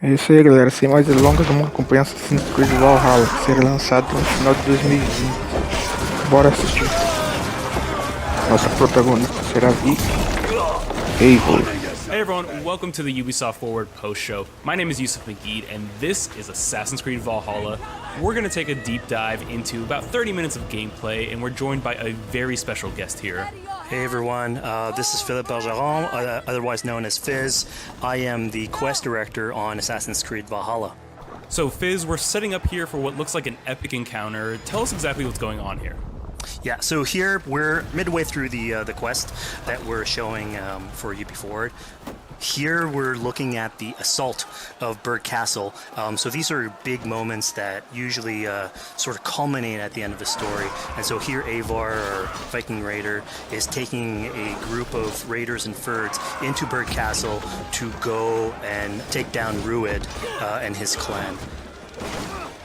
É isso aí, galera. Sem mais delongas, vamos acompanhar Assassin's Creed Valhalla, que será lançado no final de 2020. Bora assistir. Nosso protagonista será Vic Eivor. Hey everyone, welcome to the Ubisoft Forward post show. My name is Yusuf McGeed, and this is Assassin's Creed Valhalla. We're going to take a deep dive into about 30 minutes of gameplay, and we're joined by a very special guest here. Hey everyone, this is Philippe Bergeron, otherwise known as Fizz. I am the quest director on Assassin's Creed Valhalla. So, Fizz, we're setting up here for what looks like an epic encounter. Tell us exactly what's going on here. Yeah, so here we're midway through the quest that we're showing for UB Forward. Here we're looking at the assault of Burg Castle. So these are big moments that usually sort of culminate at the end of the story. And so here Eivor, our Viking raider, is taking a group of raiders and Fyrds into Burg Castle to go and take down Rued and his clan.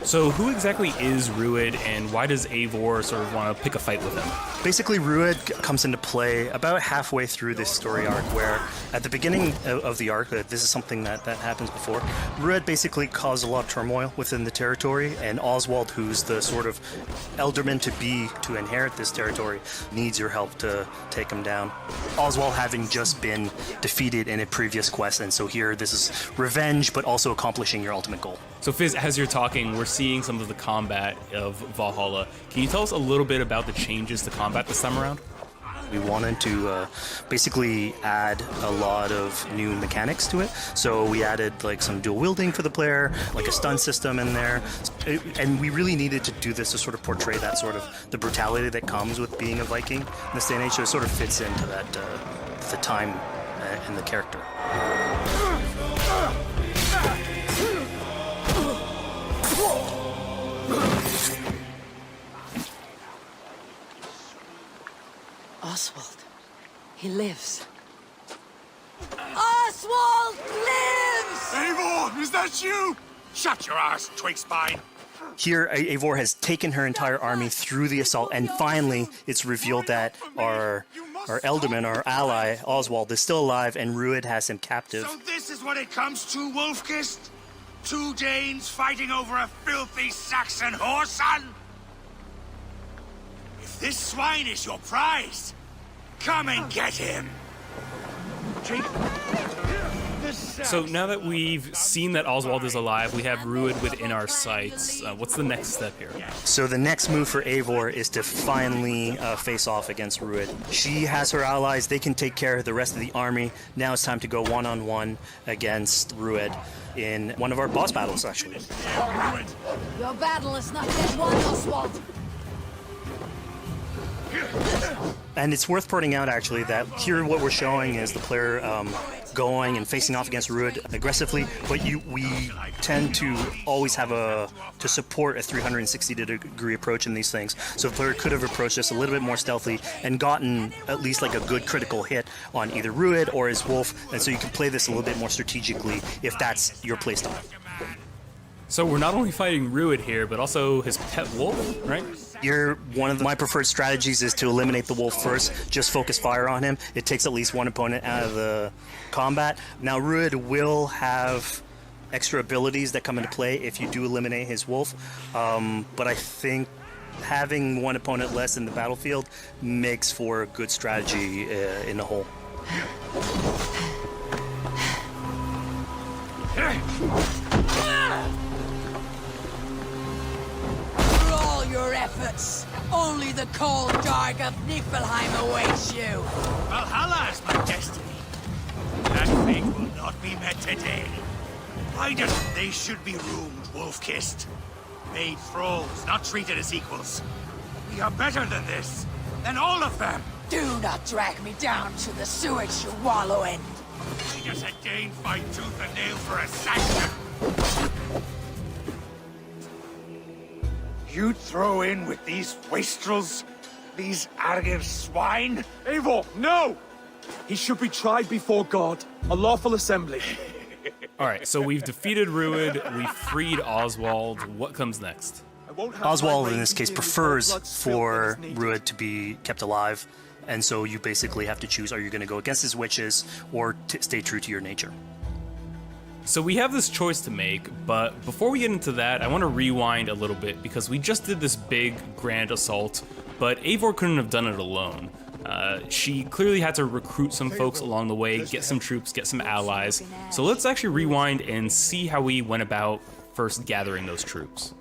So who exactly is Rued, and why does Eivor sort of want to pick a fight with him? Basically, Rued comes into play about halfway through this story arc, where at the beginning of the arc, this is something that happens before, Rued basically caused a lot of turmoil within the territory, and Oswald, who's the sort of elderman to be to inherit this territory, needs your help to take him down. Oswald having just been defeated in a previous quest, and so here this is revenge, but also accomplishing your ultimate goal. So Fizz, as you're talking, we're seeing some of the combat of Valhalla. Can you tell us a little bit about the changes to combat this time around? We wanted to basically add a lot of new mechanics to it. So we added like some dual wielding for the player, like a stun system in there. And we really needed to do this to sort of portray that sort of the brutality that comes with being a Viking in this day and age. So it sort of fits into that the time and the character. Oswald. He lives. Oswald lives! Eivor, is that you? Shut your arse, twig spine. Here, Eivor has taken her entire army through the assault, and finally, it's revealed that our Elderman, our ally, Oswald, is still alive, and Rued has him captive. So this is what it comes to, Wolfkist? Two Danes fighting over a filthy Saxon whoreson? If this swine is your prize, come and get him! So now that we've seen that Oswald is alive, we have Rued within our sights. What's the next step here? So the next move for Eivor is to finally face off against Rued. She has her allies, they can take care of the rest of the army. Now it's time to go one-on-one against Rued in one of our boss battles, actually. Your battle is not yet won, Oswald. And it's worth pointing out, actually, that here what we're showing is the player going and facing off against Rued aggressively, but we tend to always have to support a 360-degree approach in these things. So the player could have approached us a little bit more stealthily and gotten at least like a good critical hit on either Rued or his wolf, and so you can play this a little bit more strategically if that's your playstyle. So we're not only fighting Rued here, but also his pet wolf, right? Here, one of my preferred strategies is to eliminate the wolf first, just focus fire on him. It takes at least one opponent out of the combat. Now, Rued will have extra abilities that come into play if you do eliminate his wolf, but I think having one opponent less in the battlefield makes for a good strategy in the whole. Your efforts. Only the cold dark of Niflheim awaits you. Valhalla is my destiny. That fate will not be met today. Why doesn't they should be roomed, Wolfkist? Made thralls, not treated as equals. We are better than this. Than all of them. Do not drag me down to the sewage you wallow in. Why does a Dane fight tooth and nail for a Saxon? You'd throw in with these wastrels? These arrogant swine? Eivor, no! He should be tried before God, a lawful assembly. Alright, so we've defeated Rued, we've freed Oswald. What comes next? Oswald, in this case, prefers for Rued to be kept alive, and so you basically have to choose, are you going to go against his wishes or stay true to your nature? So we have this choice to make, but before we get into that, I want to rewind a little bit because we just did this big, grand assault, but Eivor couldn't have done it alone. She clearly had to recruit some folks along the way, get some troops, get some allies. So let's actually rewind and see how we went about first gathering those troops.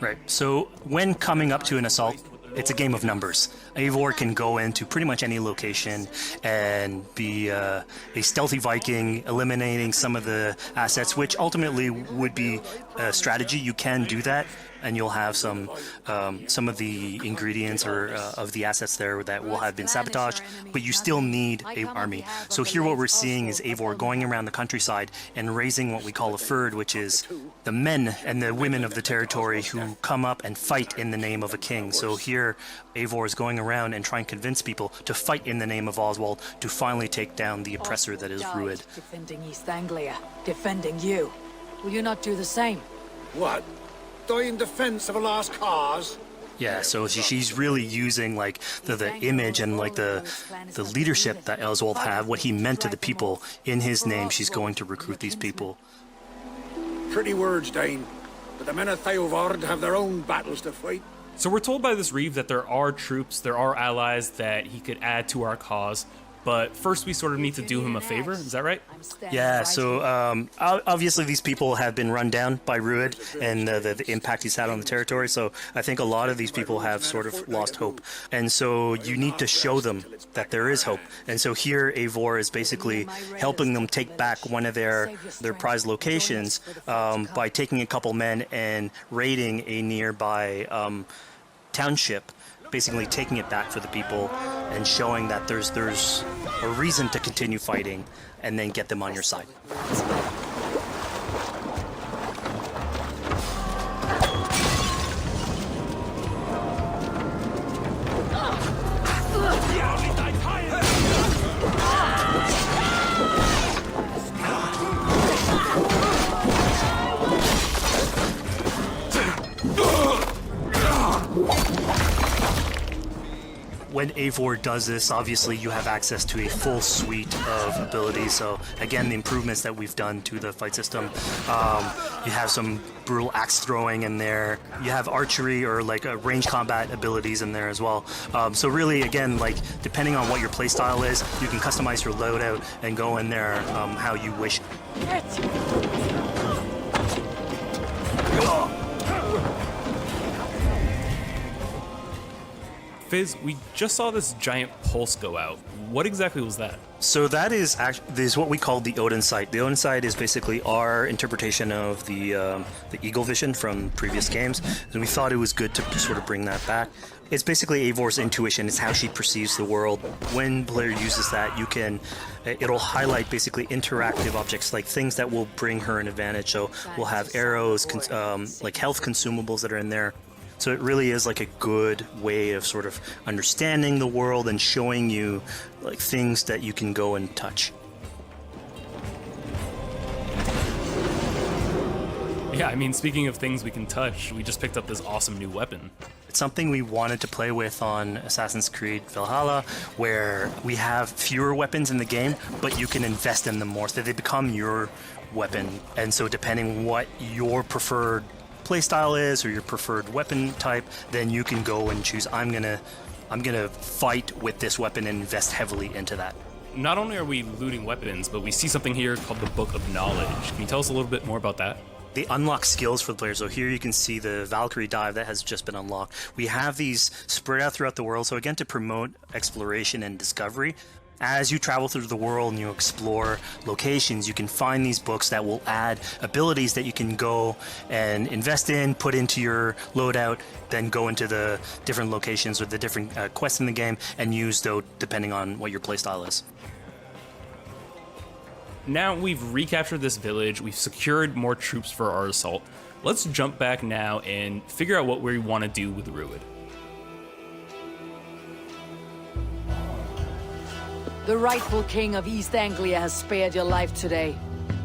Right. So when coming up to an assault, it's a game of numbers. Eivor can go into pretty much any location and be a stealthy Viking, eliminating some of the assets, which ultimately would be a strategy. You can do that, and you'll have some of the ingredients or of the assets there that will have been sabotaged, but you still need an army. So here what we're seeing is Eivor going around the countryside and raising what we call a fyrd, which is the men and the women of the territory who come up and fight in the name of a king. So here Eivor is going around and trying to convince people to fight in the name of Oswald to finally take down the oppressor that is Rued. Defending East Anglia, defending you. Will you not do the same? What? Die in defense of a lost cause? Yeah, so she's really using like the image and like the leadership that Oswald had, what he meant to the people in his name. She's going to recruit these people. Pretty words, Dane. But the men of Theovard have their own battles to fight. So we're told by this Reeve that there are troops, there are allies that he could add to our cause, but first we sort of need to do him a favor, is that right? Yeah, so obviously these people have been run down by Rued and the impact he's had on the territory, so I think a lot of these people have sort of lost hope. And so you need to show them that there is hope. And so here Eivor is basically helping them take back one of their prized locations by taking a couple men and raiding a nearby township, basically taking it back for the people and showing that there's a reason to continue fighting and then get them on your side. When Eivor does this, obviously you have access to a full suite of abilities. So again, the improvements that we've done to the fight system, you have some brutal axe throwing in there. You have archery or like range combat abilities in there as well. So really, again, like depending on what your playstyle is, you can customize your loadout and go in there how you wish. Fizz, we just saw this giant pulse go out. What exactly was that? So that is what we call the Odin sight. The Odin sight is basically our interpretation of the eagle vision from previous games, and we thought it was good to sort of bring that back. It's basically Eivor's intuition. It's how she perceives the world. When player uses that, it'll highlight basically interactive objects, like things that will bring her an advantage. So we'll have arrows, like health consumables that are in there. So it really is like a good way of sort of understanding the world and showing you like things that you can go and touch. Yeah, I mean, speaking of things we can touch, we just picked up this awesome new weapon. It's something we wanted to play with on Assassin's Creed Valhalla, where we have fewer weapons in the game, but you can invest in them more, so they become your weapon. And so depending what your preferred playstyle is or your preferred weapon type, then you can go and choose, I'm gonna fight with this weapon and invest heavily into that. Not only are we looting weapons, but we see something here called the Book of Knowledge. Can you tell us a little bit more about that? They unlock skills for the player. So here you can see the Valkyrie dive that has just been unlocked. We have these spread out throughout the world, so again, to promote exploration and discovery. As you travel through the world and you explore locations, you can find these books that will add abilities that you can go and invest in, put into your loadout, then go into the different locations or the different quests in the game and use those depending on what your playstyle is. Now we've recaptured this village, we've secured more troops for our assault. Let's jump back now and figure out what we want to do with Rued. The rightful king of East Anglia has spared your life today,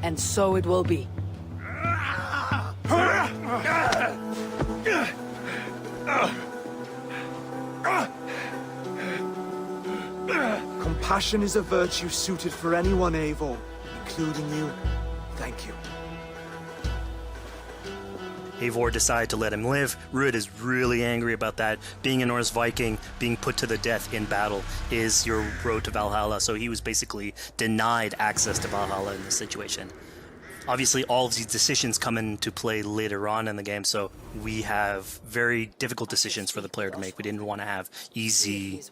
and so it will be. Compassion is a virtue suited for anyone, Eivor, including you. Thank you. Eivor decided to let him live. Ruud is really angry about that. Being a Norse Viking, being put to the death in battle is your road to Valhalla, so he was basically denied access to Valhalla in this situation. Obviously, all of these decisions come into play later on in the game, so we have very difficult decisions for the player to make. We didn't want to have easy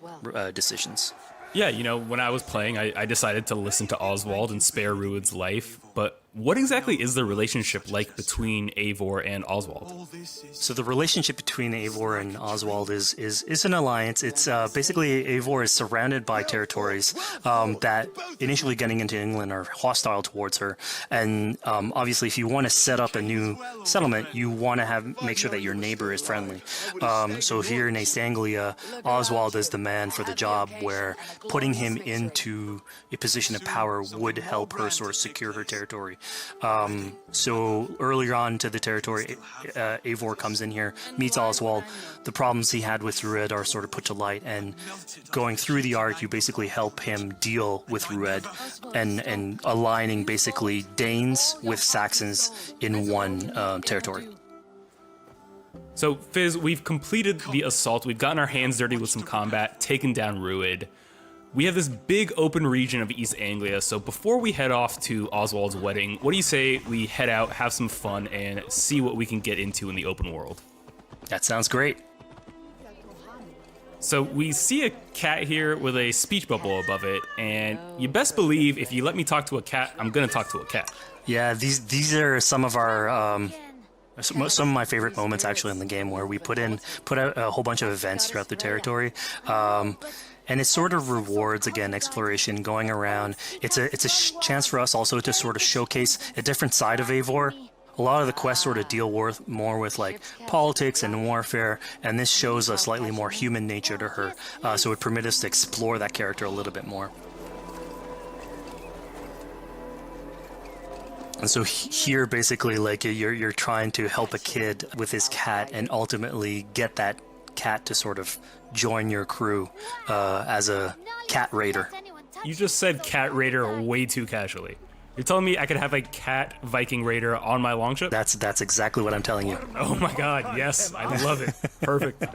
decisions. Yeah, you know, when I was playing, I decided to listen to Oswald and spare Ruud's life, but what exactly is the relationship like between Eivor and Oswald? So the relationship between Eivor and Oswald is an alliance. It's basically Eivor is surrounded by territories that initially getting into England are hostile towards her, and obviously if you want to set up a new settlement, you want to make sure that your neighbor is friendly. So here in East Anglia, Oswald is the man for the job, where putting him into a position of power would help her sort of secure her territory. So earlier on to the territory, Eivor comes in here, meets Oswald. The problems he had with Rued are sort of put to light, and going through the arc, you basically help him deal with Rued and aligning basically Danes with Saxons in one territory. So, Fizz, we've completed the assault, we've gotten our hands dirty with some combat, taken down Rued. We have this big open region of East Anglia, so before we head off to Oswald's wedding, what do you say we head out, have some fun, and see what we can get into in the open world? That sounds great. So we see a cat here with a speech bubble above it, and you best believe if you let me talk to a cat, I'm gonna talk to a cat. Yeah, these are some of our some of my favorite moments actually in the game, where we put out a whole bunch of events throughout the territory. And it sort of rewards, again, exploration, going around. It's a chance for us also to sort of showcase a different side of Eivor. A lot of the quests sort of deal more with like politics and warfare, and this shows a slightly more human nature to her. So it permits us to explore that character a little bit more. And so here, basically, like you're trying to help a kid with his cat, and ultimately get that cat to sort of join your crew as a cat raider. You just said cat raider way too casually. You're telling me I could have a cat Viking raider on my longship? That's exactly what I'm telling you. Oh my god, yes, I love it. Perfect.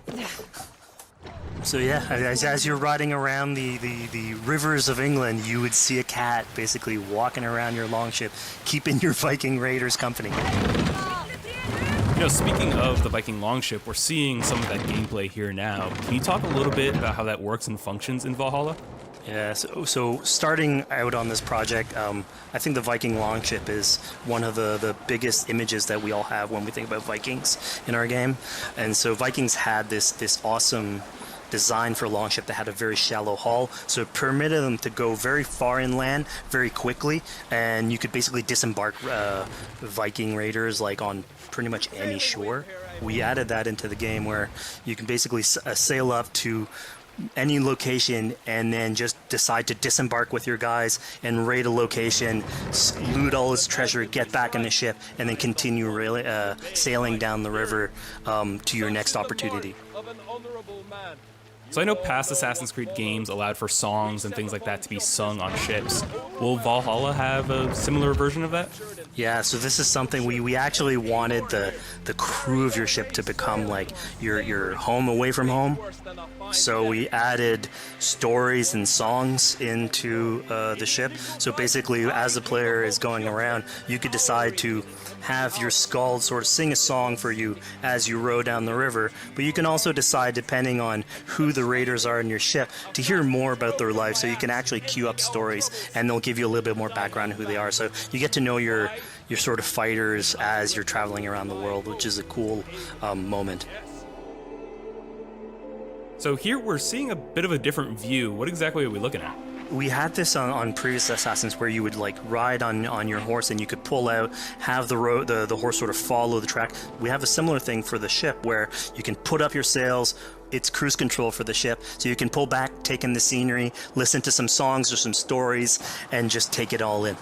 So yeah, as you're riding around the rivers of England, you would see a cat basically walking around your longship, keeping your Viking raiders company. You know, speaking of the Viking longship, we're seeing some of that gameplay here now. Can you talk a little bit about how that works and functions in Valhalla? Yeah, so starting out on this project, I think the Viking longship is one of the biggest images that we all have when we think about Vikings in our game. And so Vikings had this awesome design for a longship that had a very shallow hull, so it permitted them to go very far inland very quickly, and you could basically disembark Viking raiders like on pretty much any shore. We added that into the game, where you can basically sail up to any location and then just decide to disembark with your guys and raid a location, loot all its treasure, get back in the ship, and then continue sailing down the river to your next opportunity. So I know past Assassin's Creed games allowed for songs and things like that to be sung on ships. Will Valhalla have a similar version of that? Yeah, so this is something we actually wanted the crew of your ship to become like your home away from home. So we added stories and songs into the ship. So basically, as the player is going around, you could decide to have your skald sort of sing a song for you as you row down the river. But you can also decide, depending on who the raiders are in your ship, to hear more about their life. So you can actually queue up stories, and they'll give you a little bit more background on who they are. So you get to know your sort of fighters as you're traveling around the world, which is a cool moment. So here we're seeing a bit of a different view. What exactly are we looking at? We had this on previous Assassins, where you would like ride on your horse, and you could pull out, have the horse sort of follow the track. We have a similar thing for the ship, where you can put up your sails. It's cruise control for the ship, so you can pull back, take in the scenery, listen to some songs or some stories, and just take it all in.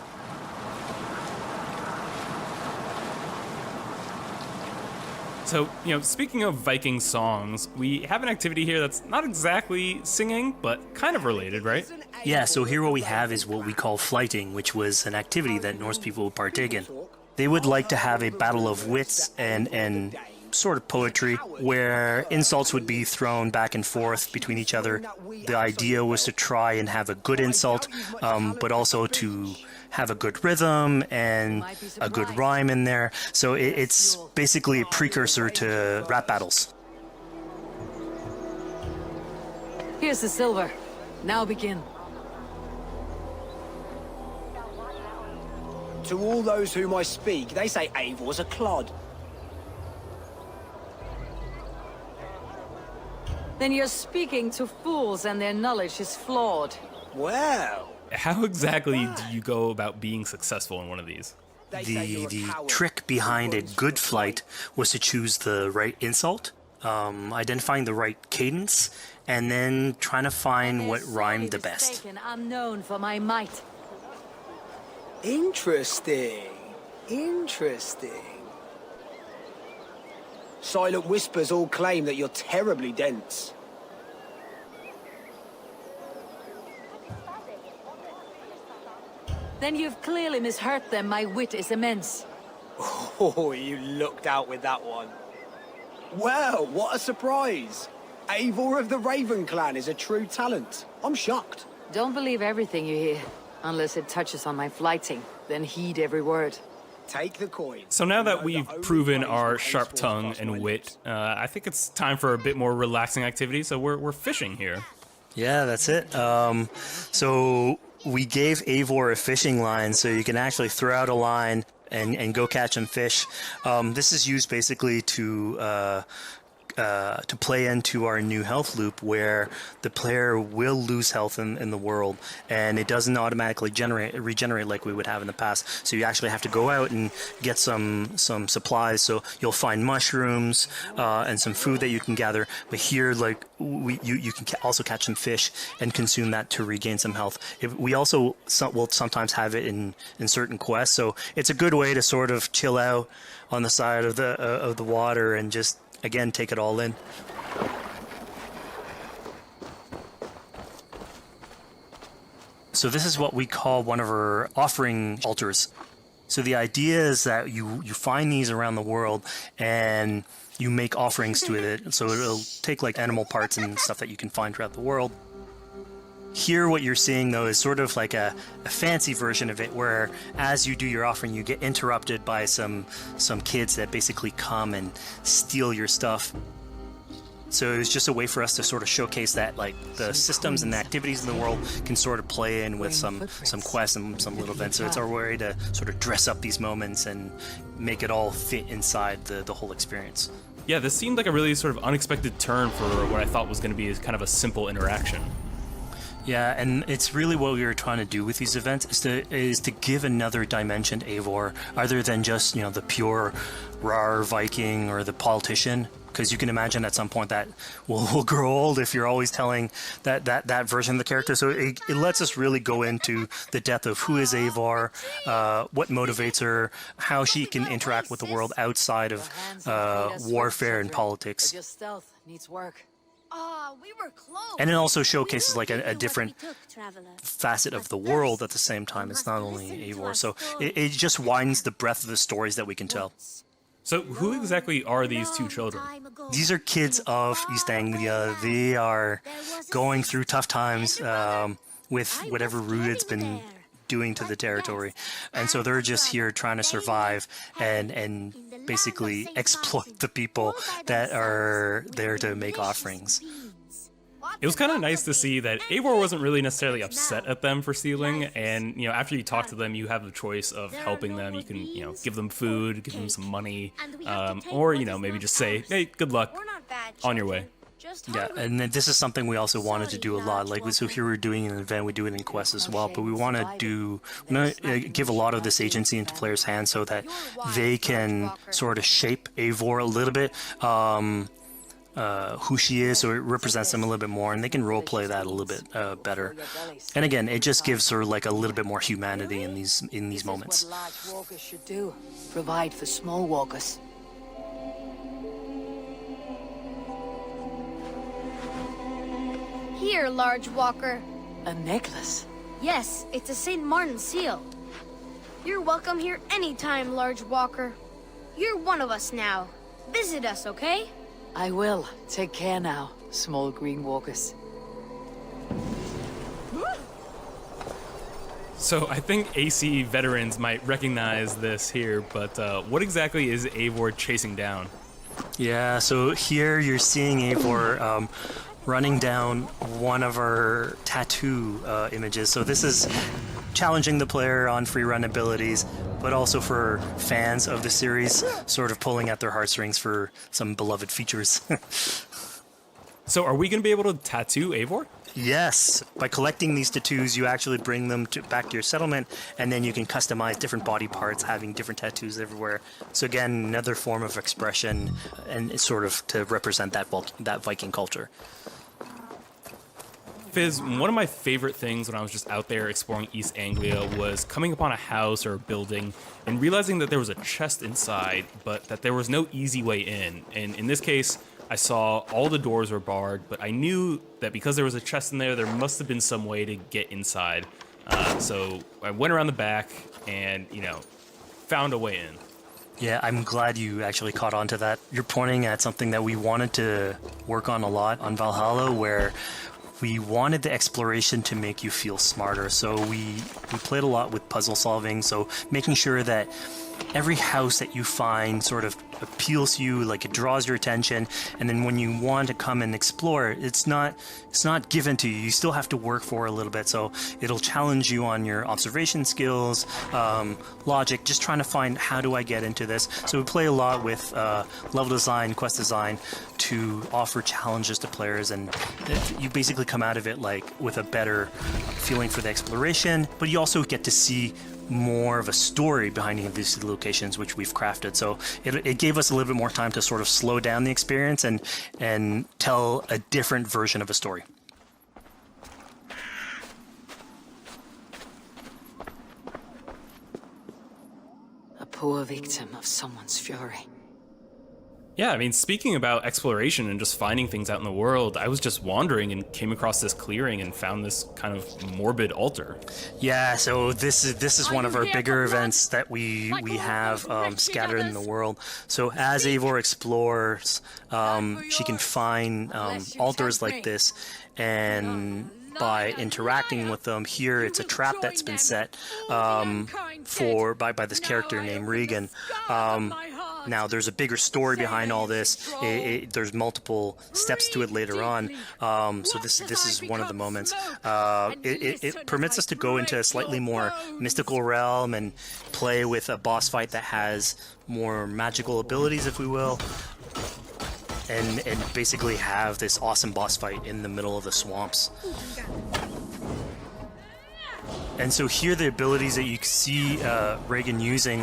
So, speaking of Viking songs, we have an activity here that's not exactly singing, but kind of related, right? Yeah, so here what we have is what we call flighting, which was an activity that Norse people would partake in. They would like to have a battle of wits and sort of poetry where insults would be thrown back and forth between each other. The idea was to try and have a good insult, but also to have a good rhythm and a good rhyme in there. So it's basically a precursor to rap battles. Here's the silver. Now begin. To all those whom I speak, they say Eivor's a clod. Then you're speaking to fools and their knowledge is flawed. Well, How exactly do you go about being successful in one of these? The trick behind a good flight was to choose the right insult, identifying the right cadence, and then trying to find what rhymed the best. I'm known for my might. interesting. Interesting. Silent whispers all claim that you're terribly dense. Then you've clearly misheard them. My wit is immense. Oh, you looked out with that one. Well, what a surprise. Eivor of the Raven Clan is a true talent. I'm shocked. Don't believe everything you hear, unless it touches on my flighting. Then heed every word. Take the coin. So now that we've proven our sharp tongue and wit, I think it's time for a bit more relaxing activity, so we're fishing here. Yeah, that's it. So we gave Eivor a fishing line, so you can actually throw out a line and go catch some fish. This is used basically to play into our new health loop, where the player will lose health in the world, and it doesn't automatically regenerate like we would have in the past. So you actually have to go out and get some supplies. So you'll find mushrooms and some food that you can gather. But here, like you can also catch some fish and consume that to regain some health. We also will sometimes have it in certain quests. So it's a good way to sort of chill out on the side of the water and just, again, take it all in. So this is what we call one of our offering altars. So the idea is that you find these around the world and you make offerings to it. So it'll take like animal parts and stuff that you can find throughout the world. Here what you're seeing though is sort of like a fancy version of it, where as you do your offering you get interrupted by some kids that basically come and steal your stuff. So it was just a way for us to sort of showcase that like the systems and the activities in the world can sort of play in with some quests and some little events. So it's our way to sort of dress up these moments and make it all fit inside the whole experience. Yeah, this seemed like a really sort of unexpected turn for what I thought was going to be kind of a simple interaction. Yeah, and it's really what we were trying to do with these events is to give another dimension to Eivor, other than just, the pure rar Viking or the politician. Because you can imagine at some point that will grow old if you're always telling that version of the character. So it lets us really go into the depth of who is Eivor, what motivates her, how she can interact with the world outside of warfare and politics. Your stealth needs work. We were close. And it also showcases like a different facet of the world at the same time. It's not only Eivor. So it just widens the breadth of the stories that we can tell. So who exactly are these two children? These are kids of East Anglia. They are going through tough times with whatever Rued's been doing to the territory. And so they're just here trying to survive and basically exploit the people that are there to make offerings. It was kind of nice to see that Eivor wasn't really necessarily upset at them for stealing, and after you talk to them, you have the choice of helping them. You can give them food, give them some money, or maybe just say, hey, good luck, on your way. Yeah, and this is something we also wanted to do a lot. Like, so here we're doing an event, we do it in quests as well, but we want to give a lot of this agency into players' hands so that they can sort of shape Eivor a little bit. Who she is, so it represents them a little bit more, and they can roleplay that a little bit better. And again, it just gives her like a little bit more humanity in these moments. What large walkers should do. Provide for small walkers. Here, large walker. A necklace? Yes, it's a St. Martin seal. You're welcome here anytime, large walker. You're one of us now. Visit us, okay? I will. Take care now, small green walkers. So I think AC veterans might recognize this here, but what exactly is Eivor chasing down? Yeah, so here you're seeing Eivor running down one of our tattoo images. So this is challenging the player on free run abilities, but also for fans of the series, sort of pulling at their heartstrings for some beloved features. So are we going to be able to tattoo Eivor? Yes, by collecting these tattoos, you actually bring them back to your settlement, and then you can customize different body parts, having different tattoos everywhere. So again, another form of expression, and it's sort of to represent that Viking culture. Fizz, one of my favorite things when I was just out there exploring East Anglia was coming upon a house or a building and realizing that there was a chest inside, but that there was no easy way in. And in this case, I saw all the doors were barred, but I knew that because there was a chest in there, there must have been some way to get inside. So I went around the back and, found a way in. Yeah, I'm glad you actually caught on to that. You're pointing at something that we wanted to work on a lot on Valhalla, where we wanted the exploration to make you feel smarter. So we played a lot with puzzle solving, so making sure that every house that you find sort of appeals to you, like it draws your attention, and then when you want to come and explore, it's not given to you. You still have to work for it a little bit, so it'll challenge you on your observation skills, logic, just trying to find how do I get into this. So we play a lot with level design, quest design to offer challenges to players, and you basically come out of it like with a better feeling for the exploration, but you also get to see more of a story behind these locations, which we've crafted. So it gave us a little bit more time to sort of slow down the experience and tell a different version of a story. A poor victim of someone's fury. Yeah, I mean, speaking about exploration and just finding things out in the world, I was just wandering and came across this clearing and found this kind of morbid altar. Yeah, so this is one of our bigger events that we have scattered in the world. So as Eivor explores, she can find altars like this, and by interacting with them, here it's a trap that's been set by this character named Regan. Now, there's a bigger story behind all this. There's multiple steps to it later on. So this is one of the moments. It permits us to go into a slightly more mystical realm and play with a boss fight that has more magical abilities, if we will. And basically have this awesome boss fight in the middle of the swamps. And so here the abilities that you see Reagan using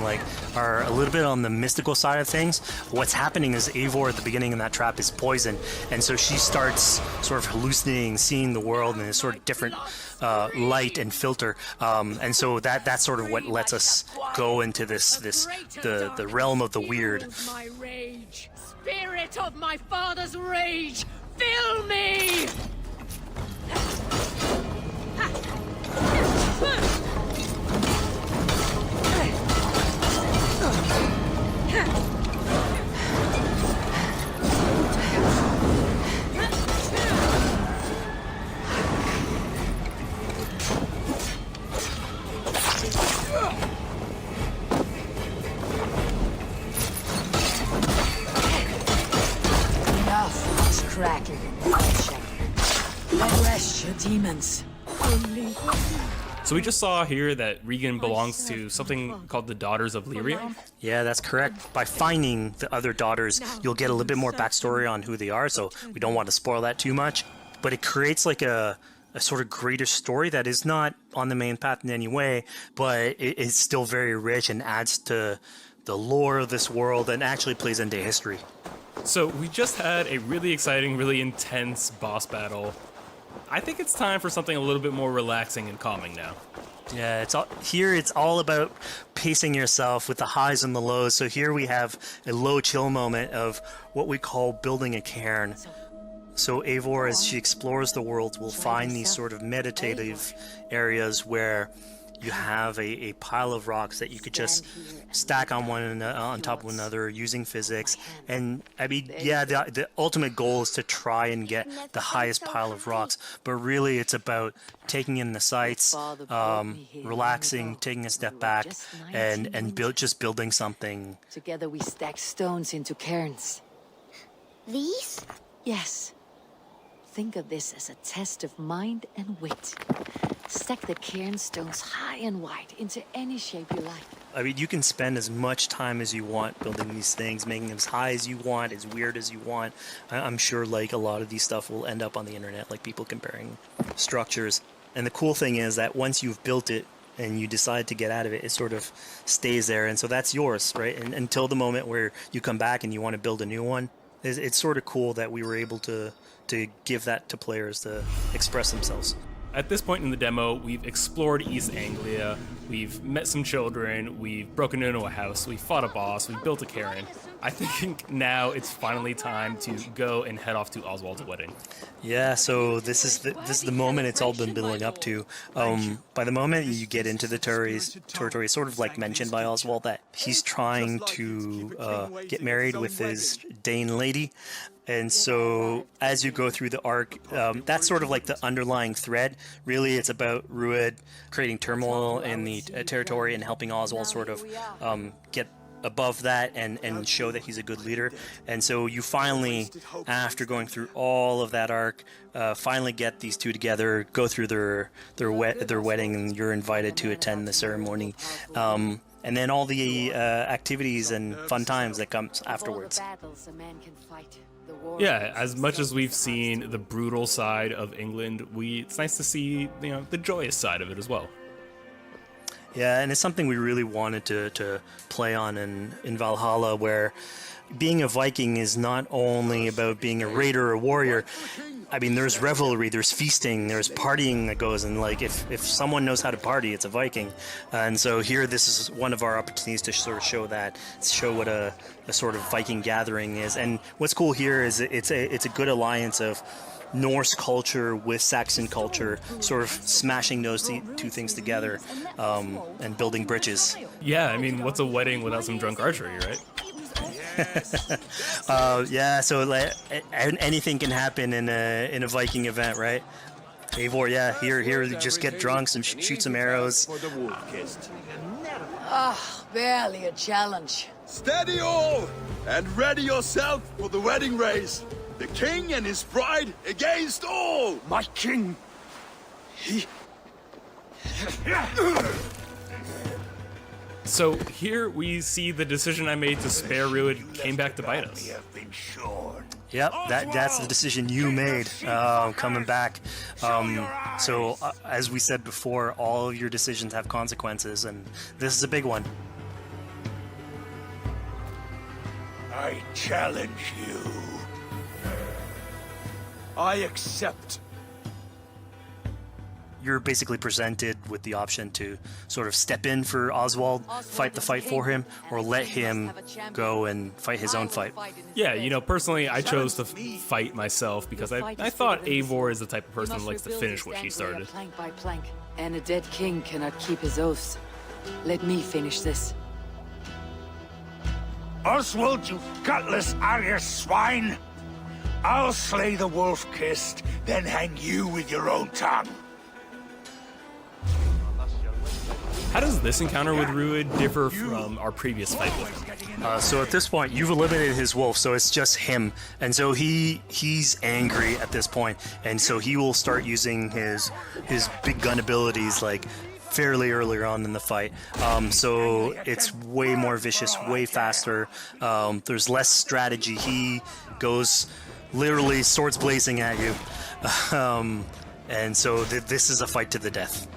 are a little bit on the mystical side of things. What's happening is Eivor at the beginning of that trap is poisoned, and so she starts sort of hallucinating, seeing the world in a sort of different light and filter. And so that's sort of what lets us go into the realm of the weird. My rage, spirit of my father's rage, fill me! Enough is crackling and crashing. Let rest your demons. So we just saw here that Regan belongs to something called the Daughters of Lyria. Yeah, that's correct. By finding the other daughters, you'll get a little bit more backstory on who they are, so we don't want to spoil that too much. But it creates like a sort of greater story that is not on the main path in any way, but it is still very rich and adds to the lore of this world and actually plays into history. So we just had a really exciting, really intense boss battle. I think it's time for something a little bit more relaxing and calming now. Yeah, it's all about pacing yourself with the highs and the lows. So here we have a low chill moment of what we call building a cairn. So Eivor, as she explores the world, will find these sort of meditative areas where you have a pile of rocks that you could just stack on top of one another using physics. And I mean, yeah, the ultimate goal is to try and get the highest pile of rocks, but really it's about taking in the sights, relaxing, taking a step back, and just building something. Together we stack stones into cairns. These? Yes. Think of this as a test of mind and wit. Stack the cairn stones high and wide into any shape you like. I mean, you can spend as much time as you want building these things, making them as high as you want, as weird as you want. I'm sure, like, a lot of these stuff will end up on the internet, like people comparing structures. And the cool thing is that once you've built it and you decide to get out of it, it sort of stays there. And so that's yours, right? And until the moment where you come back and you want to build a new one, it's sort of cool that we were able to give that to players to express themselves. At this point in the demo, we've explored East Anglia, we've met some children, we've broken into a house, we fought a boss, we built a cairn. I think now it's finally time to go and head off to Oswald's wedding. Yeah, so this is the moment it's all been building up to. By the moment you get into the territory, it's sort of like mentioned by Oswald that he's trying to get married with his Dane lady. And so as you go through the arc, that's sort of like the underlying thread. Really, it's about Rued creating turmoil in the territory and helping Oswald sort of get above that and show that he's a good leader. And so you finally, after going through all of that arc, finally get these two together, go through their wedding, and you're invited to attend the ceremony. And then all the activities and fun times that comes afterwards. Yeah, as much as we've seen the brutal side of England, it's nice to see, the joyous side of it as well. Yeah, and it's something we really wanted to play on in Valhalla, where being a Viking is not only about being a raider or a warrior. I mean, there's revelry, there's feasting, there's partying that goes, and like if someone knows how to party, it's a Viking. And so here, this is one of our opportunities to sort of show what a sort of Viking gathering is. And what's cool here is it's a good alliance of Norse culture with Saxon culture, sort of smashing those two things together and building bridges. Yeah, I mean, what's a wedding without some drunk archery, right? Yeah, so like, anything can happen in a Viking event, right? Eivor, yeah, here, just get drunk, shoot some arrows. Barely a challenge. Steady all, and ready yourself for the wedding race. The king and his bride against all. My king. So here we see the decision I made to spare Rued came back to bite us. Yep, that's the decision you made, coming back. So as we said before, all of your decisions have consequences, and this is a big one. I challenge you. I accept. You're basically presented with the option to sort of step in for Oswald, fight the fight for him, or let him go and fight his own fight. Yeah, personally, I chose to fight myself because I thought Eivor is the type of person who likes to finish what she started. Plank by plank, and a dead king cannot keep his oaths. Let me finish this. Oswald, you gutless Arya swine! I'll slay the wolf-kissed, then hang you with your own tongue. How does this encounter with Rued differ from our previous fight with him? So at this point, you've eliminated his wolf, so it's just him. And so he's angry at this point, and so he will start using his big gun abilities like fairly earlier on in the fight. So it's way more vicious, way faster. There's less strategy. He goes literally swords blazing at you. And so this is a fight to the death.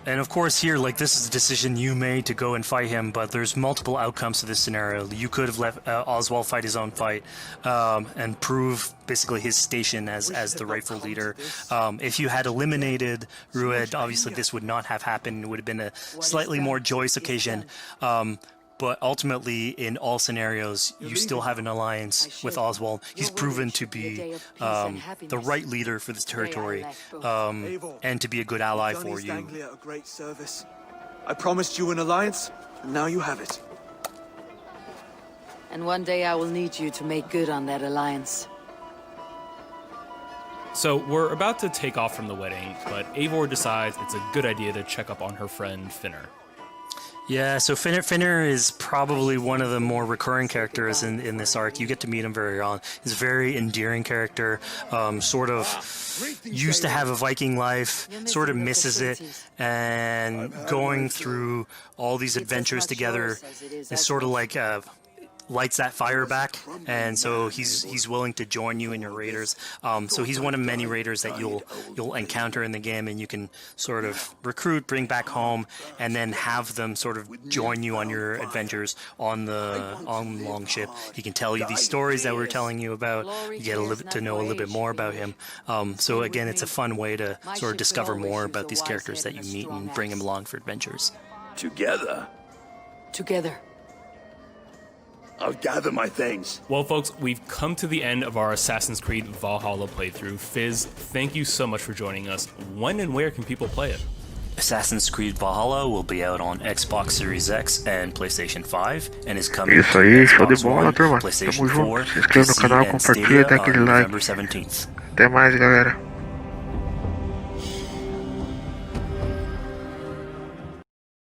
And of course here, like, this is a decision you made to go and fight him, but there's multiple outcomes to this scenario. You could have let Oswald fight his own fight and prove basically his station as the rightful leader. If you had eliminated Rued, obviously this would not have happened. It would have been a slightly more joyous occasion. But ultimately, in all scenarios, you still have an alliance with Oswald. He's proven to be the right leader for this territory and to be a good ally for you. A great service. I promised you an alliance, and now you have it. And one day I will need you to make good on that alliance. So we're about to take off from the wedding, but Eivor decides it's a good idea to check up on her friend Finner. Yeah, so Finner is probably one of the more recurring characters in this arc. You get to meet him very early on. He's a very endearing character, sort of used to have a Viking life, sort of misses it, and going through all these adventures together is sort of like lights that fire back, and so he's willing to join you in your raiders. So he's one of many raiders that you'll encounter in the game, and you can sort of recruit, bring back home, and then have them sort of join you on your adventures on the longship. He can tell you these stories that we're telling you about. You get to know a little bit more about him. So again, it's a fun way to sort of discover more about these characters that you meet and bring them along for adventures. Together, I'll gather my things. Well, folks, we've come to the end of our Assassin's Creed Valhalla playthrough. Fizz, thank you so much for joining us. When and where can people play it? Assassin's Creed Valhalla will be out on Xbox Series X and PlayStation 5 and is coming Isso to aí, show de Xbox bola, One, turma. PlayStation Tamo junto. 4, Se inscreva no PC, canal, and compartilha e Stadia dá aquele on like. November 17th. Até mais, galera.